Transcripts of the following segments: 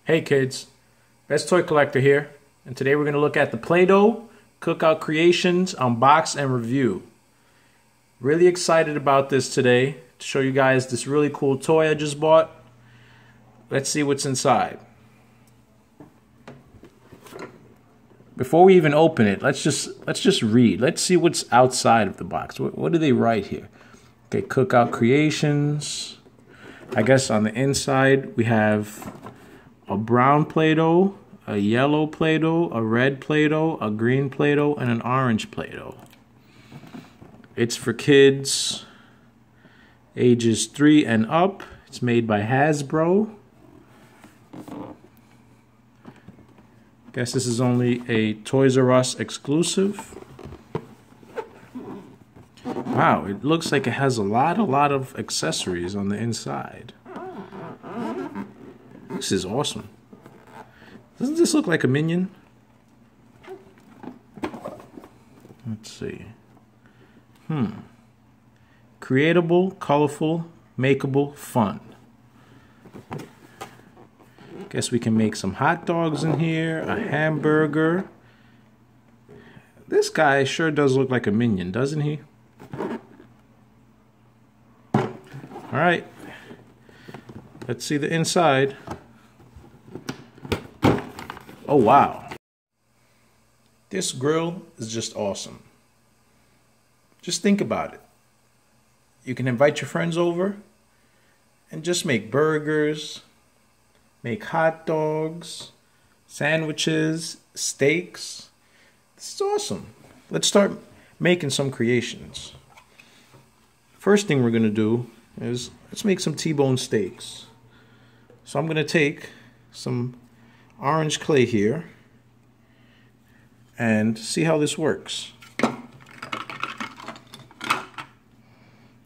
Hey kids, BestToyCollector here, and today we're going to look at the Play-Doh Cookout Creations Unbox and Review. Really excited about this today to show you guys this really cool toy I just bought. Let's see what's inside. Before we even open it, let's just read. Let's see what's outside of the box. What do they write here? Okay, Cookout Creations. I guess on the inside we have a brown Play-Doh, a yellow Play-Doh, a red Play-Doh, a green Play-Doh, and an orange Play-Doh. It's for kids ages 3 and up. It's made by Hasbro. Guess this is only a Toys R Us exclusive. Wow, it looks like it has a lot of accessories on the inside. This is awesome. Doesn't this look like a Minion? Let's see. Creatable, colorful, makeable, fun. Guess we can make some hot dogs in here, a hamburger. This guy sure does look like a Minion, doesn't he? Alright. Let's see the inside. Oh wow. This grill is just awesome. Just think about it. You can invite your friends over and just make burgers, make hot dogs, sandwiches, steaks. This is awesome. Let's start making some creations. First thing we're going to do is let's make some Tbone steaks. So I'm going to take some orange clay here and see how this works.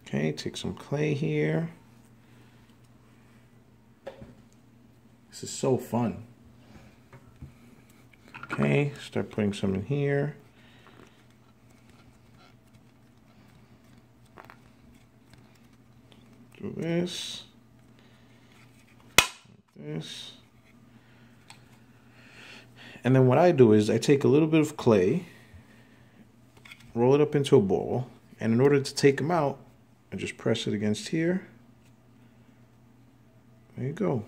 Okay, take some clay here. This is so fun. Okay, start putting some in here. Do this. This. And then what I do is I take a little bit of clay, roll it up into a ball, and in order to take them out, I just press it against here. There you go.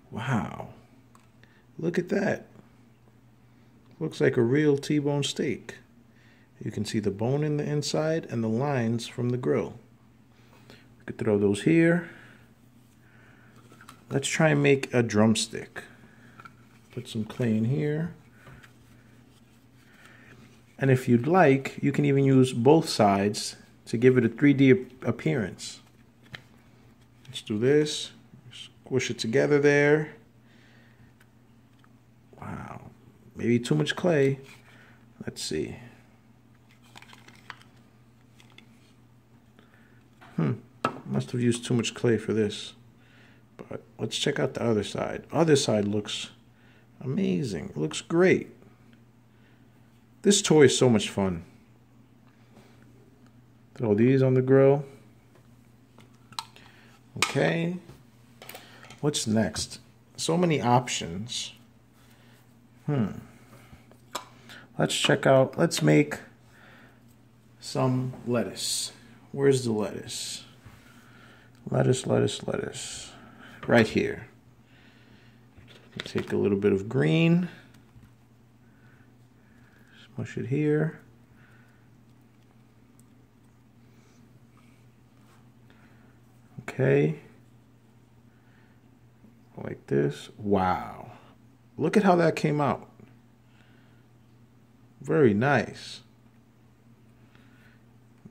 Wow. Look at that. Looks like a real T-bone steak. You can see the bone in the inside and the lines from the grill. We could throw those here. Let's try and make a drumstick. Put some clay in here. And if you'd like, you can even use both sides to give it a 3D appearance. Let's do this. Squish it together there. Wow. Maybe too much clay. Let's see. Must have used too much clay for this. But let's check out the other side. Other side looks amazing. It looks great. This toy is so much fun. Throw these on the grill. Okay. What's next? So many options. Let's check out, let's make some lettuce. Where's the lettuce? Lettuce. Right here. Take a little bit of green. Smush it here. Okay. Like this. Wow. Look at how that came out. Very nice.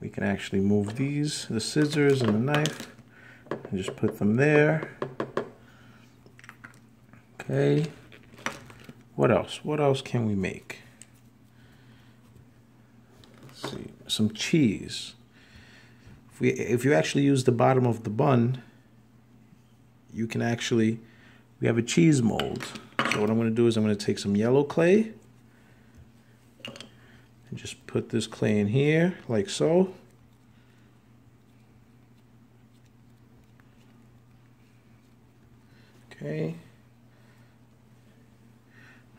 We can actually move these, the scissors and the knife, and just put them there. Okay. What else? What else can we make? Let's see. Some cheese. If you actually use the bottom of the bun, you can actually, we have a cheese mold. So what I'm going to do is I'm going to take some yellow clay and just put this clay in here like so. Okay.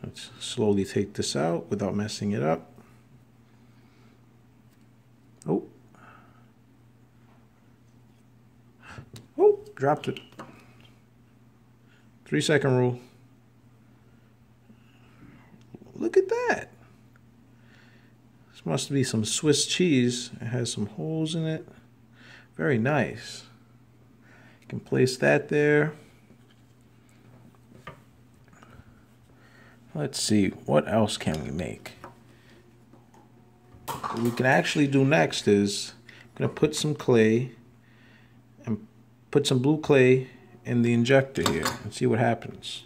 Let's slowly take this out without messing it up. Oh. Oh, dropped it. 3-second rule. Look at that. This must be some Swiss cheese. It has some holes in it. Very nice. You can place that there. Let's see, what else can we make? What we can actually do next is I'm going to put some clay and put some blue clay in the injector here and see what happens.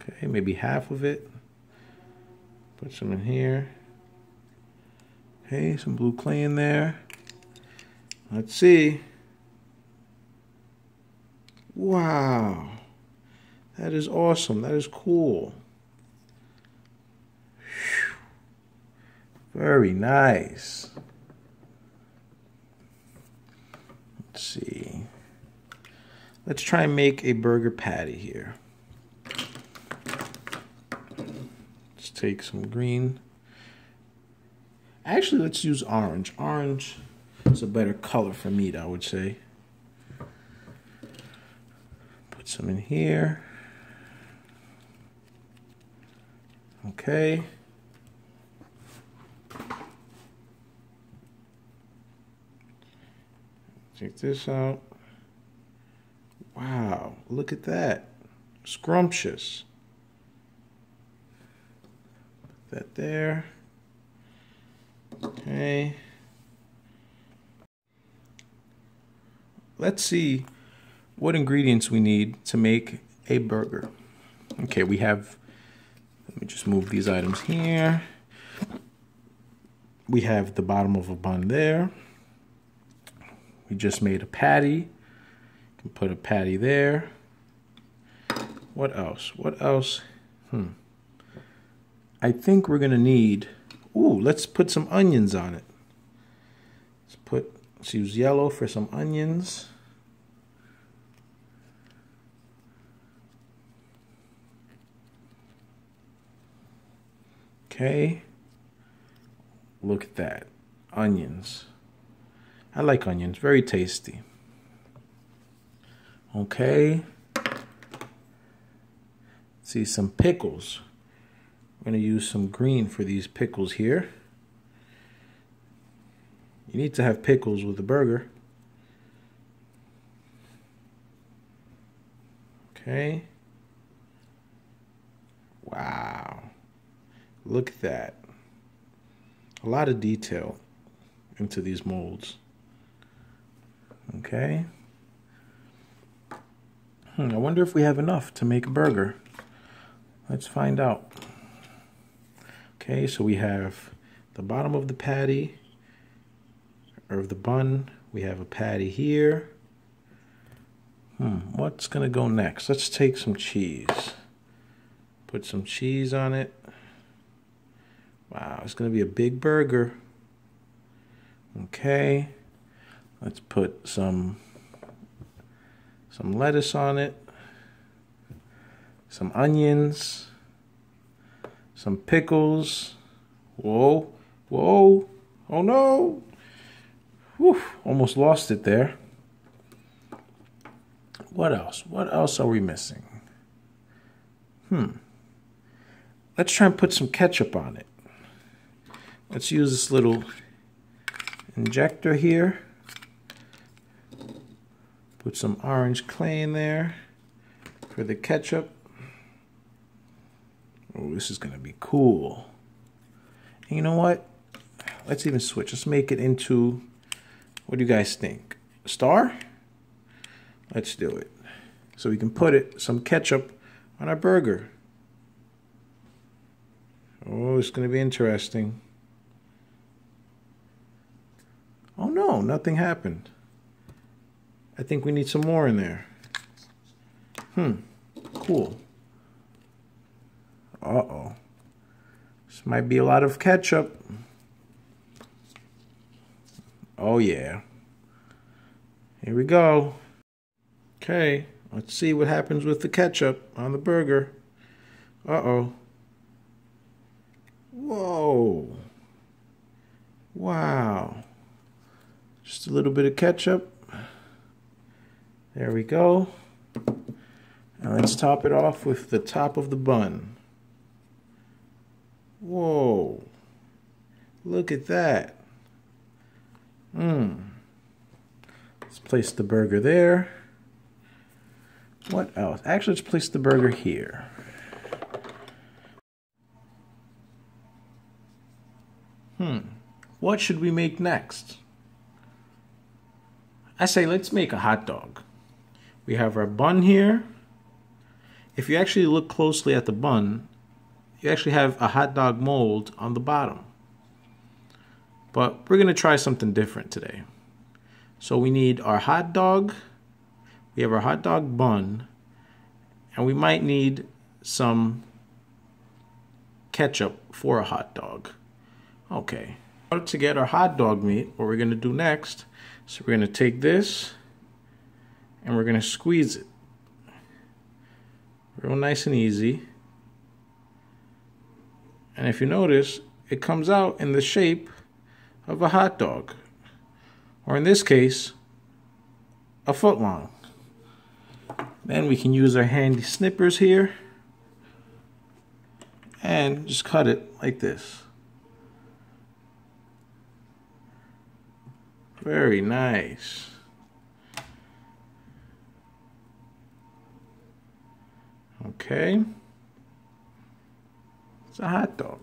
Okay, maybe half of it. Put some in here. Okay, some blue clay in there. Let's see. Wow. That is awesome. That is cool. Whew. Very nice. Let's see. Let's try and make a burger patty here. Let's take some green. Actually, let's use orange. Orange is a better color for meat, I would say. Put some in here. Okay. Take this out. Wow, look at that. Scrumptious. Put that there. Okay. Let's see what ingredients we need to make a burger. Okay, we have, let me just move these items here. We have the bottom of a bun there. We just made a patty. You can put a patty there. What else? What else? I think we're gonna need, ooh, let's put some onions on it. Let's use yellow for some onions. Okay. Look at that. Onions. I like onions. Very tasty. Okay. See some pickles. I'm going to use some green for these pickles here. You need to have pickles with a burger. Okay. Wow. Look at that. A lot of detail into these molds. Okay. I wonder if we have enough to make a burger. Let's find out. Okay, so we have the bottom of the patty, or of the bun. We have a patty here. What's gonna go next? Let's take some cheese. Put some cheese on it. Wow, it's gonna be a big burger. Okay, let's put some lettuce on it, some onions, some pickles. Whoa, whoa, oh no. Whew, almost lost it there. What else? What else are we missing? Let's try and put some ketchup on it. Let's use this little injector here. Put some orange clay in there for the ketchup. Oh, this is gonna be cool. And you know what? Let's even switch. Let's make it into, what do you guys think? A star? Let's do it. So we can put some ketchup on our burger. Oh, it's gonna be interesting. Oh no, nothing happened. I think we need some more in there. Cool. Uh-oh. This might be a lot of ketchup. Oh yeah. Here we go. Okay, Let's see what happens with the ketchup on the burger. Uh-oh. Whoa. Wow. Just a little bit of ketchup. There we go. And let's top it off with the top of the bun. Whoa. Look at that. Let's place the burger there. What else? Actually, let's place the burger here. What should we make next? I say let's make a hot dog. We have our bun here. If you actually look closely at the bun, you actually have a hot dog mold on the bottom. But we're going to try something different today. So we need our hot dog. We have our hot dog bun. And we might need some ketchup for a hot dog. Okay. To get our hot dog meat, what we're going to do next, so we're going to take this and we're going to squeeze it. Real nice and easy. And if you notice, it comes out in the shape of a hot dog. Or in this case, a foot long. Then we can use our handy snippers here and just cut it like this. Very nice. Okay. It's a hot dog.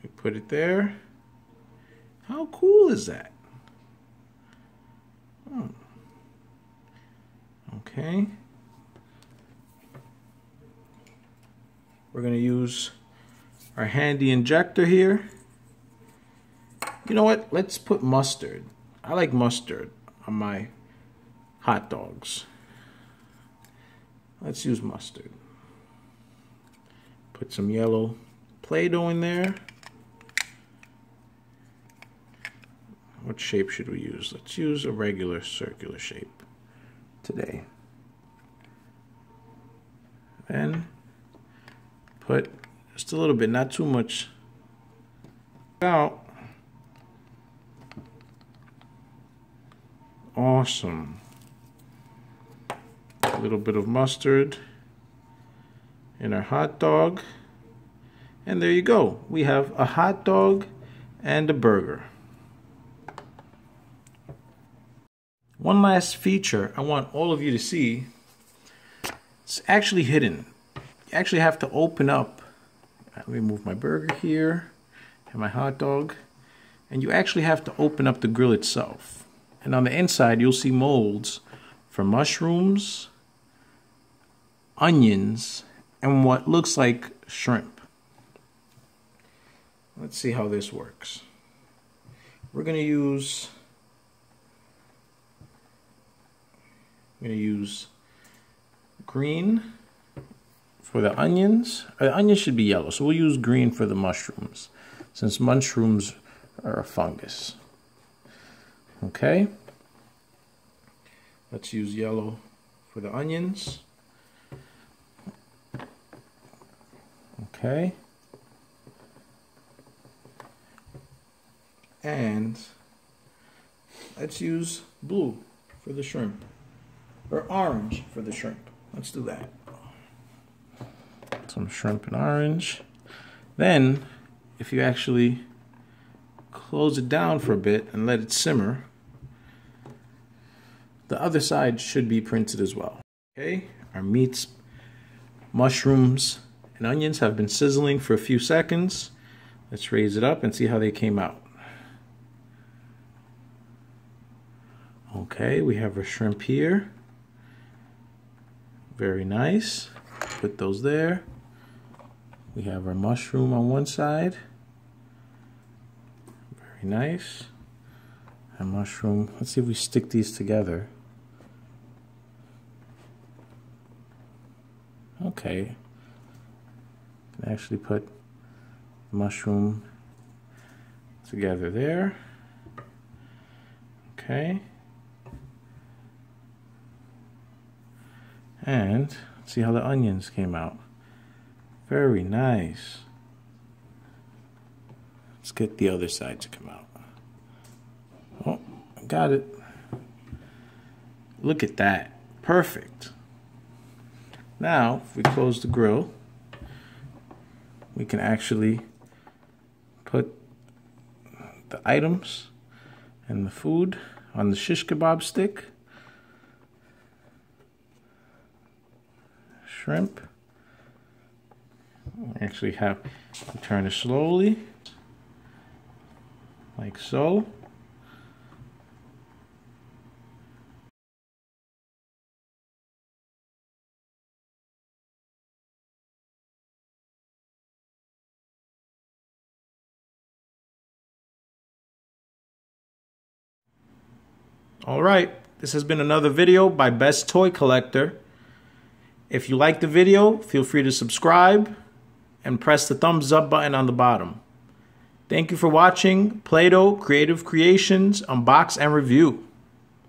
We put it there. How cool is that? Okay. We're going to use our handy injector here. You know what? Let's put mustard. I like mustard on my hot dogs. Let's use mustard. Put some yellow Play-Doh in there. What shape should we use? Let's use a regular circular shape today. Then put just a little bit, not too much, out. Awesome. A little bit of mustard in our hot dog. And there you go. We have a hot dog and a burger. One last feature I want all of you to see. It's actually hidden. You actually have to open up. Let me move my burger here and my hot dog. And you actually have to open up the grill itself. And on the inside, you'll see molds for mushrooms, onions, and what looks like shrimp. Let's see how this works. We're going to use green for the onions. The onions should be yellow, so we'll use green for the mushrooms, since mushrooms are a fungus. Okay. Let's use yellow for the onions. Okay. And let's use blue for the shrimp. Or orange for the shrimp. Let's do that. Some shrimp and orange. Then, if you actually close it down for a bit and let it simmer, the other side should be printed as well. Okay, our meats, mushrooms, and onions have been sizzling for a few seconds. Let's raise it up and see how they came out. Okay, we have our shrimp here. Very nice. Put those there. We have our mushroom on one side. Very nice. And mushroom. Let's see if we stick these together. Okay. Can actually put mushroom together there. And see how the onions came out. Very nice. Let's get the other side to come out. Oh, I got it. Look at that. Perfect. Now, if we close the grill, we can actually put the items and the food on the shish kebab stick. Shrimp. Actually have to turn it slowly, like so. All right, this has been another video by BestToyCollector. If you like the video, feel free to subscribe and press the thumbs up button on the bottom. Thank you for watching Play-Doh Creative Creations Unbox and Review.